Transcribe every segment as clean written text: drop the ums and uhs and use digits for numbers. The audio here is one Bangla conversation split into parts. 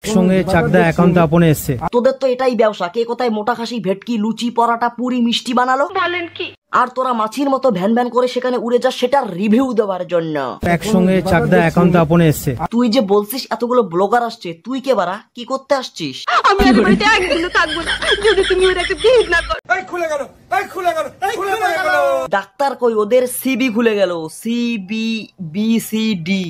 একসঙ্গে চাকদা একান্ত আপনে এসছে। তোদের তো এটাই ব্যবসা, কে কোথায় মোটা খাসি, ভেটকি, লুচি, পরাটা, পুরি, মিষ্টি বানালো, বলেন কি? আর তোরা মাছির মতো ভ্যান ভ্যান করে সেখানে উড়ে যাস সেটার রিভিউ দেওয়ার জন্য। একসঙ্গে চাকদা একান্ত আপনে এসছে। তুই যে বলছিস এতগুলো ব্লগার আসছে, তুই কে বারা, কি করতে আসছিস? আমি আর বাড়িতে একদিনও থাকবো না যদি তুমি ওর একটা বিয়ে না করো। এই খুলে গেল, এই খুলে গেল, এই খুলে গেল। ডাক্তার কই, ওদের সিবি খুলে গেল, সিবি বিসিডি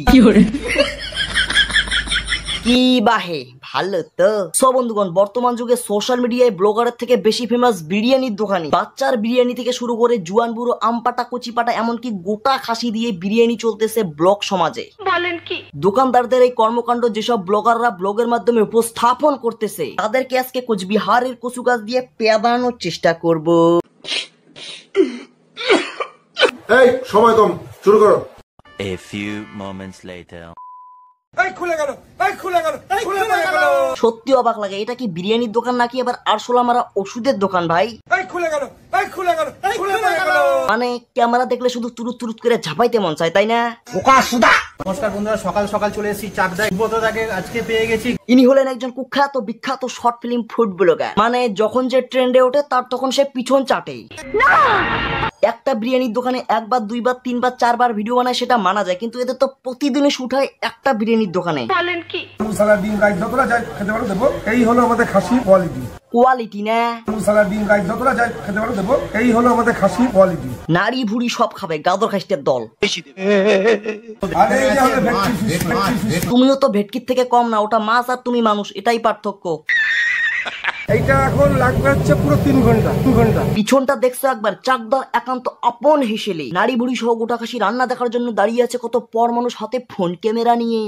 কি বাহে, ভালো তো। সব বন্ধুগণ, বর্তমান যুগে সোশ্যাল মিডিয়ায় ব্লগারের থেকে বেশি ফেমাস বিরিয়ানির দোকানি। বাচ্চার বিরিয়ানি থেকে শুরু করে জুয়ান বুড়ো, আমপাটা, কচিপাটা, এমনকি গোটা খাসি দিয়ে বিরিয়ানি চলতেছে ব্লগ সমাজে, বলেন কি? দোকানদারদের এই কর্মকাণ্ড যেসব ব্লগাররা ব্লগের মাধ্যমে উপস্থাপন করতেছে, তাদেরকে আজকে কোচবিহারের কচু গাছ দিয়ে পেয়াদানোর চেষ্টা করব। এই সময় কম, শুরু করো। A few moments later. এই খুলে গেল, এই খুলে গেল, এই খুলে গেল। সত্যি অবাক লাগে, এটা কি বিরিয়ানির দোকান নাকি আবার আরশোলা মারা ওষুধের দোকান ভাই? এই খুলে গেল, এই খুলে গেল, এই খুলে গেল। মানে ক্যামেরা দেখলে শুধু তুরুত তুরুত করে ঝাপাইতে মন চায়, তাই না? নমস্কার বন্ধুরা, সকাল সকাল চলে এসেছি চাকদা। সুব্রতদাকে আজকে পেয়ে গেছি। ইনি হলেন একজন কুখ্যাত বিখ্যাত শর্ট ফিল্ম ফুড ব্লগার। মানে যখন যে ট্রেন্ডে ওঠে তার তখন সে পিছন চাটে। একটা বিরিয়ানির দোকানে একবার, দুইবার, তিনবার, চারবার ভিডিও বানায় সেটা মানা যায়, কিন্তু এদের তো প্রতিদিনই শুট হয় একটা বিরিয়ানির দোকানে, বলেন কি? মশলা ডিম রাইস যতটা যায় খেতে পারো দেবো। এই হলো আমাদের খাসির কোয়ালিটি। কোয়ালিটি না, মশলা ডিম রাইস যতটা যায় খেতে পারো দেবো। এই হলো আমাদের খাসির কোয়ালিটি। নারী ভুড়ি সব খাবে গাদর খাসিদের দল। আর এই যে হলো ভেটকি ফিশ, ভেটকি ফিশ। তুমিও তো ভেটকির থেকে কম না, ওটা মাছ আর তুমি মানুষ, এটাই পার্থক্য। এইটা এখন লাগবে হচ্ছে পুরো 3 ঘন্টা, 2 ঘন্টা। পিছনটা দেখছো একবার, চাকদার একান্ত আপন হিসেলে নারী বুড়ি সহ গোটা খাসি রান্না দেখার জন্য দাঁড়িয়ে আছে কত পর মানুষ হাতে ফোন ক্যামেরা নিয়ে।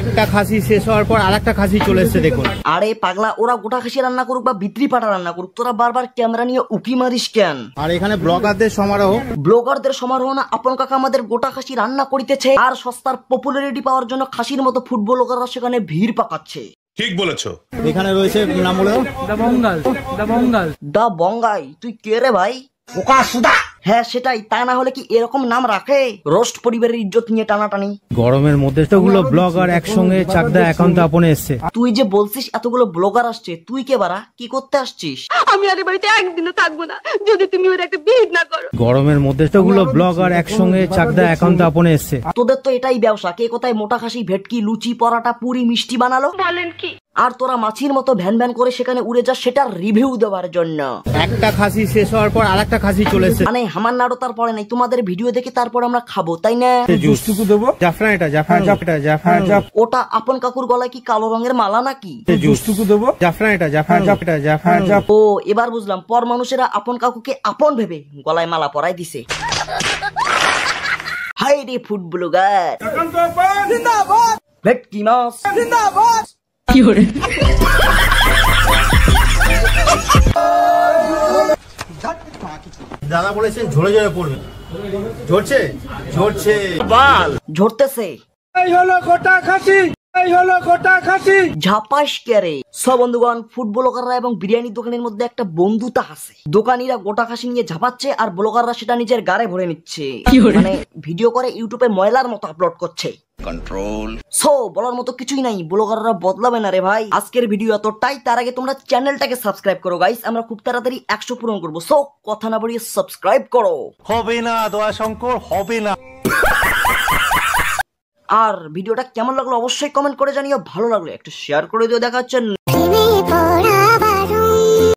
একটা খাসি শেষ হওয়ার পর আরেকটা খাসি চলে এসছে, দেখুন। আরে পাগলা, ওরা গোটা খাসি রান্না করুক বা বিত্রি পাটা রান্না করুক, তোরা বারবার ক্যামেরা নিয়ে উকি মারিস কেন? আর এখানে ব্লগারদের সমারোহ। ব্লগারদের সমারোহ না, আপন কাকা আমাদের গোটা খাসি রান্না করিতেছে আর সস্তার পপুলারিটি পাওয়ার জন্য খাসির মতো ফুটবলাররা সেখানে ভিড় পাকাচ্ছে। ঠিক বলেছো। এখানে রয়েছে নাম বলে দা বঙ্গাই। তুই কে রে ভাই? হ্যাঁ সেটাই, তা না হলে কি এরকম নাম রাখে? রোস্ট পরিবারের ইজ্জত নিয়ে টানাটানি। গরমের মধ্যে এতগুলো ব্লগার একসঙ্গে চাকদা একান্ত আপনে এসছে। তুই যে বলছিস এতগুলো ব্লগার আসছে, তুই কে বারা, কি করতে আসছিস? আমি আর বাড়িতে একদিনও থাকবো না যদি তুমি ওর একটা বিয়ে না করো। গরমের মধ্যে এতগুলো ব্লগার একসঙ্গে চাকদা একান্ত আপনে এসছে। তোদের তো এটাই ব্যবসা, কে কোথায় মোটা খাসি, ভেটকি, লুচি, পরাটা, পুরি, মিষ্টি বানালো, বলেন কি? আর তোরা মাছির মতো ভ্যান ভ্যান করে সেখানে উড়ে যাস সেটার রিভিউ দেওয়ার জন্য। একটা খাসি শেষ হওয়ার পর আরেকটা খাসি চলে এসছে। মানে আমার নাড়ো তারপরে নাই, তোমাদের ভিডিও দেখে তারপর আমরা খাবো, তাই না? জুসটুকু দেবো। জাফরান, এটা জাফরান, জাফরান। ওটা আপন কাকুর গলায় কি কালো রঙের মালা নাকি? জুসটুকু দেবো। জাফরান, এটা জাফরান, জাফরান। ও এবার বুঝলাম, পর মানুষেরা আপন কাকুকে আপন ভেবে গলায় মালা পরাই দিছে। হাই রে ফুড ব্লগার, জিন্দাবাদ, ভেটকি মাছ জিন্দাবাদ। কি করে? দাদা বলেছেন ঝরে ঝরে পড়বে। ঝরছে ঝরছে ঝরতেছে। এই হলো গোটা খাসি, এই হলো গোটা খাসি। ঝাপাস কেরে। সব বন্ধুগণ, ফুড ব্লগাররা এবং বিরিয়ানির দোকানের মধ্যে একটা বন্ধুতা আছে। দোকানিরা গোটা খাসি নিয়ে ঝাপাচ্ছে আর ব্লগাররা সেটা নিজের গাড়ে ভরে নিচ্ছে, মানে ভিডিও করে ইউটিউবে ময়লার মতো আপলোড করছে। কন্ট্রোল। সো বলার মতো কিছুই নাই, ব্লগাররা বদলাবে না রে ভাই। আজকের ভিডিও এতটাই, তার আগে তোমরা চ্যানেলটাকে সাবস্ক্রাইব করো গাইস, আমরা খুব তাড়াতাড়ি 100 পূরণ করবো। সো কথা না বাড়িয়ে সাবস্ক্রাইব করো। হবে না দয়া শঙ্কর, হবে না। আর ভিডিওটা কেমন লাগলো অবশ্যই কমেন্ট করে জানিও, ভালো লাগলো একটু শেয়ার করে দিও। দেখা হচ্ছে